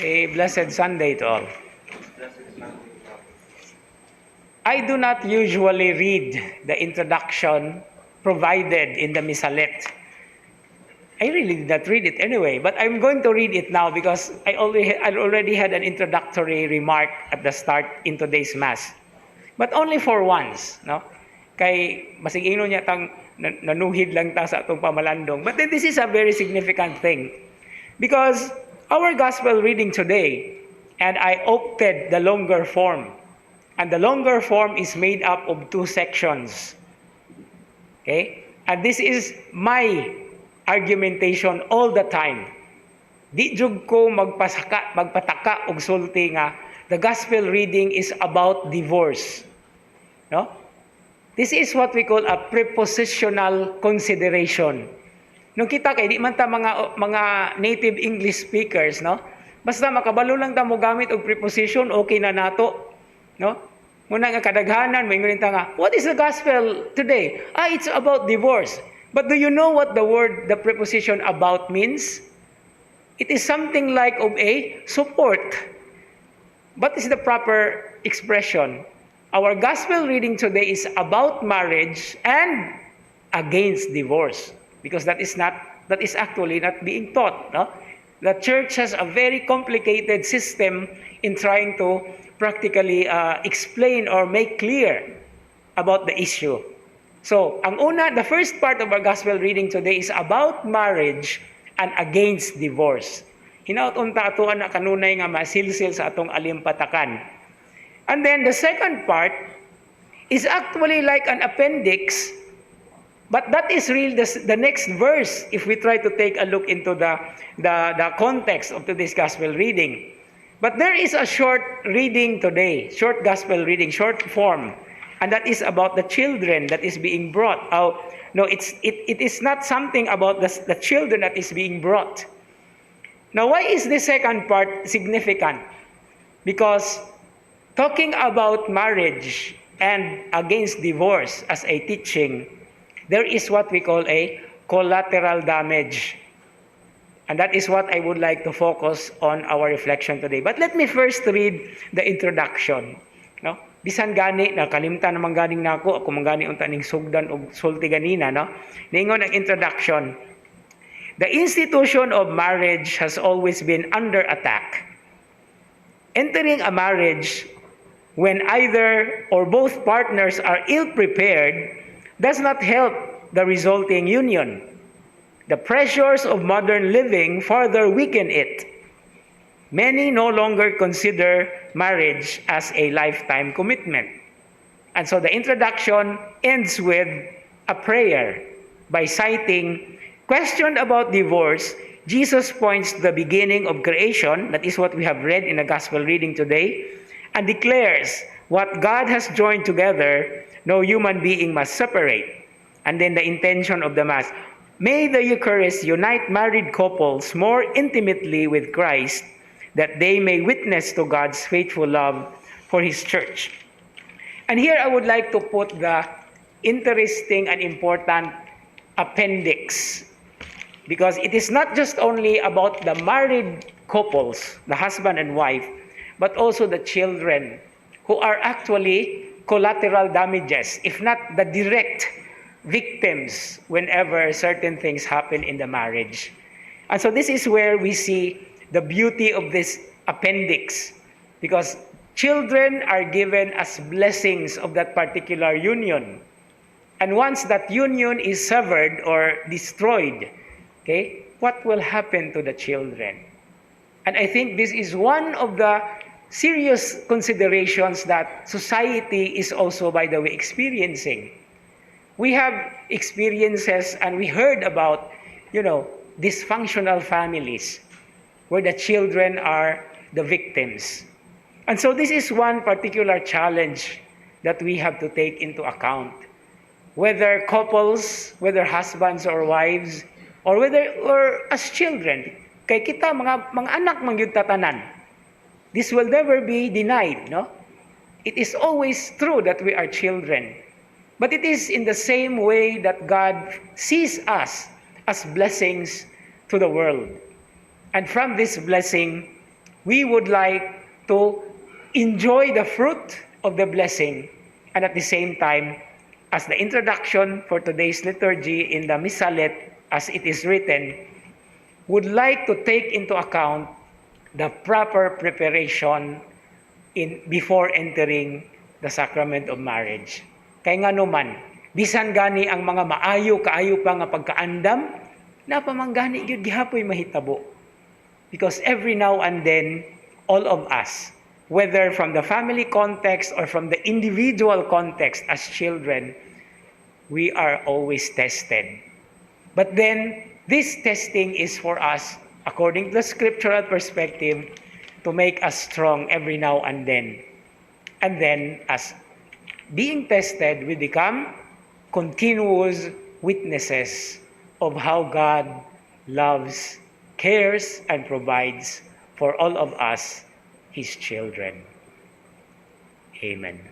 A blessed Sunday to all. I do not usually read the introduction provided in the Misalet. I really did not read it anyway, but I'm going to read it now because I already had an introductory remark at the start in today's Mass. But only for once, no? Kay basig ino niya tang nanuhid lang ta sa atong pamalandong. But then this is a very significant thing because our gospel reading today, and I opted the longer form. And the longer form is made up of 2 sections. Okay? And this is my argumentation all the time. Di jud ko magpataka og sulti nga the gospel reading is about divorce. No? This is what we call a prepositional consideration. Nung kita kay di man ta mga native English speakers, no? Basta makabalo lang ta mo gamit og preposition, okay na nato. No? Muna nga kadaghanan, may ngunit nga, what is the gospel today? It's about divorce. But do you know what the preposition about means? It is something like of a support. What is the proper expression? Our gospel reading today is about marriage and against divorce. Because that is actually not being taught. No? The church has a very complicated system in trying to practically explain or make clear about the issue. So, the first part of our gospel reading today is about marriage and against divorce. Hinaut-unta ato na kanunay nga masilsil sa atong alimpatakan. And then the second part is actually like an appendix, but that is really the next verse if we try to take a look into the context of today's gospel reading. But there is a short reading today, short gospel reading, short form, and that is about the children that is being brought. No, it is not something about the children that is being brought. Now, why is the second part significant? Because talking about marriage and against divorce as a teaching, there is what we call a collateral damage. And that is what I would like to focus on our reflection today. But let me first read the introduction. No? Bisan gani, nakalimtan naman ganing nako, ako mangani unta ning sugdan og sulti ganina, no? Ningon ang introduction. The institution of marriage has always been under attack. Entering a marriage when either or both partners are ill-prepared does not help the resulting union. The pressures of modern living further weaken it. Many no longer consider marriage as a lifetime commitment. And so the introduction ends with a prayer by citing, questioned about divorce, Jesus points to the beginning of creation, that is what we have read in the gospel reading today, and declares what God has joined together, no human being must separate. And then the intention of the Mass. May the Eucharist unite married couples more intimately with Christ, that they may witness to God's faithful love for His church. And here I would like to put the interesting and important appendix, because it is not just only about the married couples, the husband and wife, but also the children who are actually collateral damages, if not the direct victims whenever certain things happen in the marriage. And so this is where we see the beauty of this appendix, because children are given as blessings of that particular union. And once that union is severed or destroyed, okay, what will happen to the children? And I think this is one of the serious considerations that society is also, by the way, experiencing. We have experiences and we heard about, dysfunctional families where the children are the victims. And so this is one particular challenge that we have to take into account. Whether couples, whether husbands or wives, or as children, kay kita mga anak man gyud tatanan. This will never be denied, no? It is always true that we are children. But it is in the same way that God sees us as blessings to the world. And from this blessing, we would like to enjoy the fruit of the blessing, and at the same time, as the introduction for today's liturgy in the Missalet, as it is written, would like to take into account the proper preparation before entering the sacrament of marriage. Kay nga naman, bisan gani ang mga kaayo pa nga pagkaandam, napamanggani gyud gihapoy mahitabo. Because every now and then, all of us, whether from the family context or from the individual context as children, we are always tested. But then, this testing is for us, according to the scriptural perspective, to make us strong every now and then. And then, as being tested, we become continuous witnesses of how God loves, cares, and provides for all of us, His children. Amen.